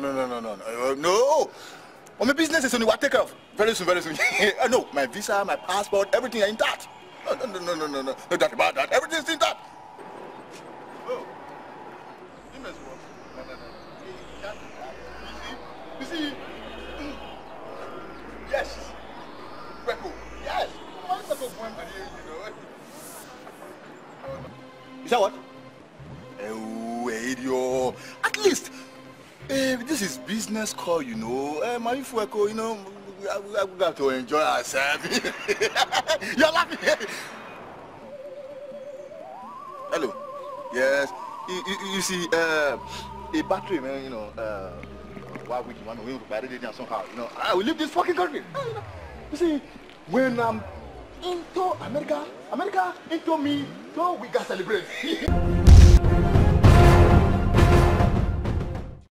No. Well, my business is only what I take care of. Very soon, very soon. No, my visa, my passport, everything are intact. No. No doubt about that. Everything's intact. Oh. You must work. No. You see? Yes. Reco. Yes. Is that what? Oh, idiot. At least, this is business call, you know. My Fueko, you know, we got to enjoy ourselves. You're laughing. Hello. Yes. You see, a battery, man, you know, why would you want to win to buy it somehow, you know? I will leave this fucking country. You see, when I'm into America into me, so we got to celebrate.